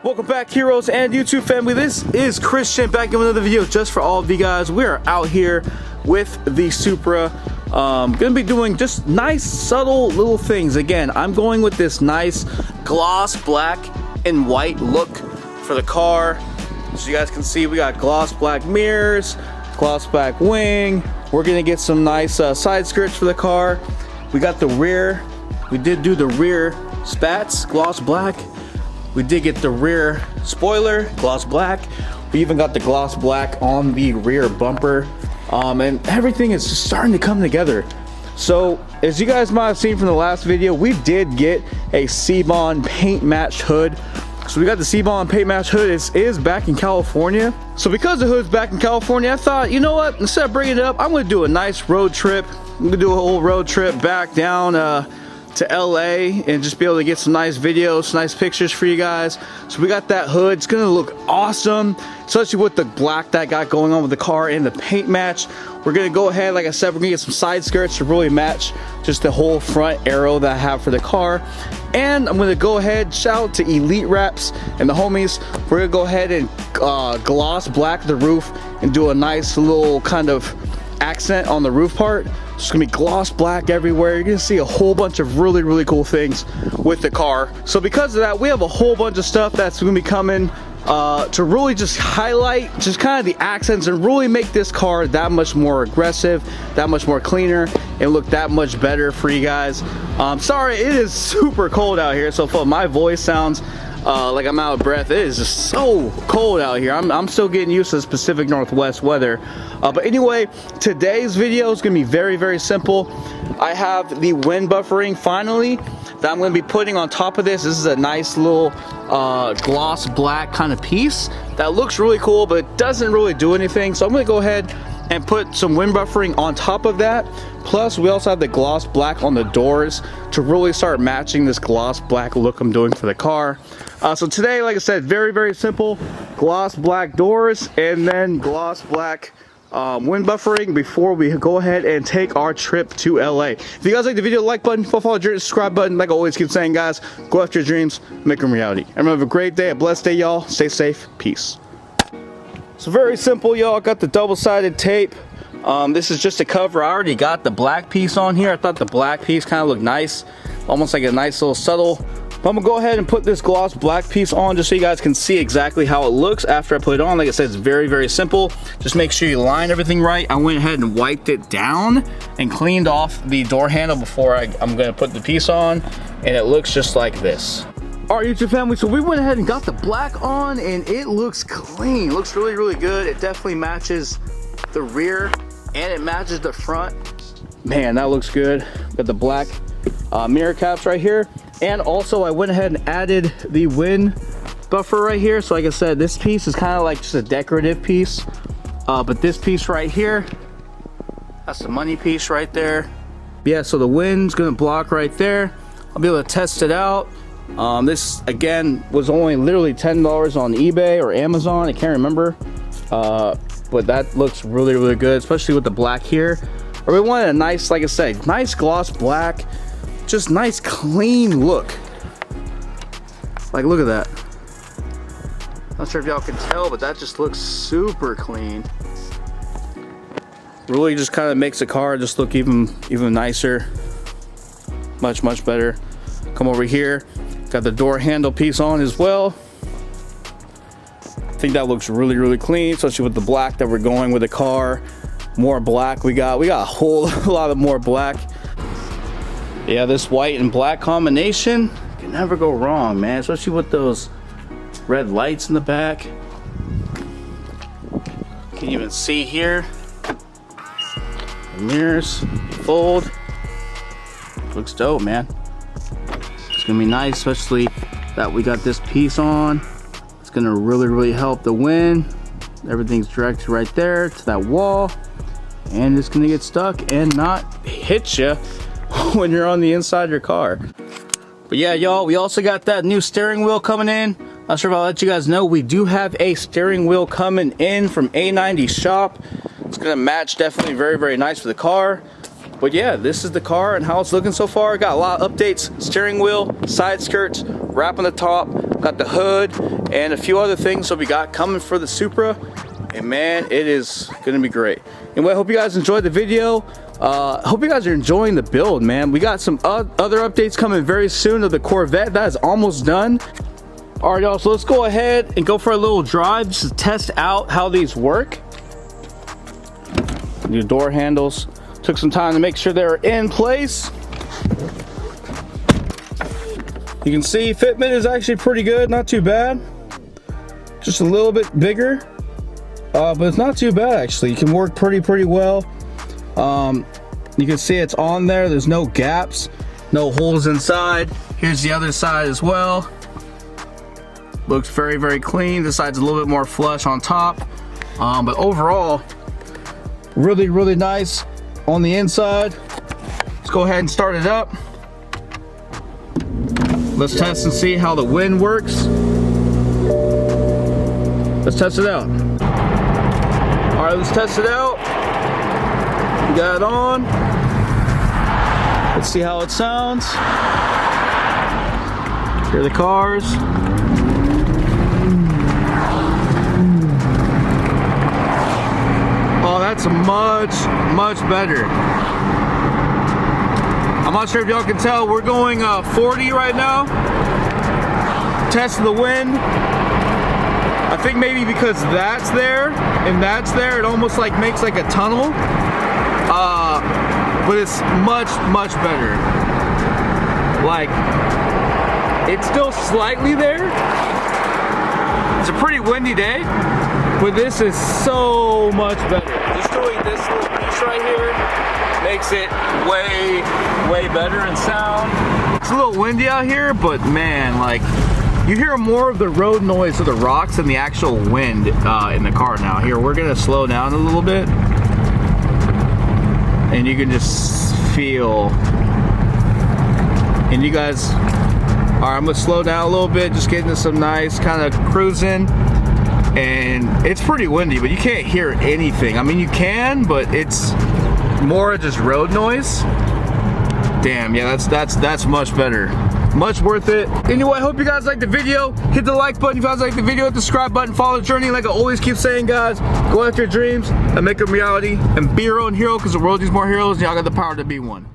Welcome back, heroes and YouTube family. This is Christian back in another video just for all of you guys. We are out here with the Supra. Gonna be doing just nice subtle little things. Again, I'm going with this nice gloss black and white look for the car. So you guys can see we got gloss black mirrors, gloss black wing. We're gonna get some nice side skirts for the car. We got the rear. We did do the rear spats, gloss black. We did get the rear spoiler, gloss black. We even got the gloss black on the rear bumper. And everything is just starting to come together. So, as you guys might have seen from the last video, we did get a C-Bond paint matched hood. So we got the C-Bond paint matched hood. It is back in California. So because the hood's back in California, I thought, you know what? Instead of bringing it up, I'm gonna do a nice road trip. I'm gonna do a whole road trip back down to LA and just be able to get some nice videos, some nice pictures for you guys. So we got that hood. It's gonna look awesome, especially with the black that I got going on with the car and the paint match. We're gonna go ahead, like I said, we're gonna get some side skirts to really match just the whole front arrow that I have for the car. And I'm gonna go ahead, shout out to Elite Wraps and the homies. We're gonna go ahead and gloss black the roof and do a nice little kind of accent on the roof part. It's gonna be gloss black everywhere. You're gonna see a whole bunch of really cool things with the car. So because of that, we have a whole bunch of stuff that's gonna be coming to really just highlight just kind of the accents and really make this car that much more aggressive, that much more cleaner, and look that much better for you guys. Sorry, it is super cold out here, so if my voice sounds like I'm out of breath, it is just so cold out here. I'm still getting used to the Pacific Northwest weather. But anyway, today's video is gonna be very simple. I have the wind buffering finally that I'm gonna be putting on top of this. This is a nice little gloss black kind of piece that looks really cool, but it doesn't really do anything. So I'm gonna go ahead and put some wind buffering on top of that. Plus, we also have the gloss black on the doors to really start matching this gloss black look I'm doing for the car. So today, like I said, very simple. Gloss black doors and then gloss black wind buffering before we go ahead and take our trip to LA. If you guys like the video, like button, follow the journey, subscribe button. Like I always keep saying, guys, go after your dreams, make them reality. And have a great day, a blessed day, y'all. Stay safe, peace. So very simple, y'all. Got the double-sided tape. This is just a cover. I already got the black piece on here. I thought the black piece kind of looked nice, almost like a nice little subtle. But I'm gonna go ahead and put this gloss black piece on just so you guys can see exactly how it looks after I put it on. Like I said, it's very simple. Just make sure you line everything right. I went ahead and wiped it down and cleaned off the door handle before I'm gonna put the piece on, and it looks just like this. All right, YouTube family, so we went ahead and got the black on and it looks clean. Looks really good. It definitely matches the rear and it matches the front. Man, that looks good. Got the black mirror caps right here. And also I went ahead and added the wind buffer right here. So like I said, this piece is kind of like just a decorative piece. But this piece right here, that's the money piece right there. Yeah, so the wind's gonna block right there. I'll be able to test it out. This again was only literally $10 on eBay or Amazon, I can't remember, but that looks really good, especially with the black here. Or we wanted a nice, like I said, nice gloss black, just nice clean look. Like, look at that. Not sure if y'all can tell, but that just looks super clean. Really just kind of makes the car just look even nicer, much better. Come over here. Got the door handle piece on as well. I think that looks really clean, especially with the black that we're going with the car. More black we got a whole lot of more black. Yeah, this white and black combination can never go wrong, man, especially with those red lights in the back. You can even see here the mirrors fold. Looks dope, man. Gonna be nice, especially that we got this piece on. It's gonna really help the wind. Everything's directed right there to that wall, and it's gonna get stuck and not hit you when you're on the inside of your car. But yeah, y'all, we also got that new steering wheel coming in. Not sure if I'll let you guys know, we do have a steering wheel coming in from A90 shop. It's gonna match definitely very nice for the car. But yeah, this is the car and how it's looking so far. Got a lot of updates: steering wheel, side skirts, wrap on the top, got the hood, and a few other things that we got coming for the Supra. And man, it is gonna be great. Anyway, I hope you guys enjoyed the video. Hope you guys are enjoying the build, man. We got some other updates coming very soon of the Corvette. That is almost done. All right, y'all, so let's go ahead and go for a little drive just to test out how these work. New door handles. Took some time to make sure they're in place. You can see fitment is actually pretty good, not too bad. Just a little bit bigger, but it's not too bad actually. You can work pretty well. You can see it's on there. There's no gaps, no holes inside. Here's the other side as well. Looks very clean. This side's a little bit more flush on top, but overall, really nice on the inside. Let's go ahead and start it up. Let's test and see how the wind works. Let's test it out. All right, let's test it out. We got it on. Let's see how it sounds. Here are the cars. Oh, that's much better. I'm not sure if y'all can tell, we're going 40 right now. Testing the wind. I think maybe because that's there and that's there, it almost like makes like a tunnel. But it's much better. Like, it's still slightly there. It's a pretty windy day, but this is so much better. Just doing this little piece right here makes it way better in sound. It's a little windy out here, but man, like, you hear more of the road noise of the rocks than the actual wind in the car now. Here, we're gonna slow down a little bit, and you can just feel, and you guys, all right, I'm gonna slow down a little bit, just getting to some nice kind of cruising. And it's pretty windy, but you can't hear anything. I mean, you can, but it's more just road noise. Damn, yeah, that's much better. Much worth it. Anyway, I hope you guys liked the video. Hit the like button if you guys like the video. Hit the subscribe button. Follow the journey. Like I always keep saying, guys, go after your dreams and make them reality. And be your own hero, because the world needs more heroes, and y'all got the power to be one.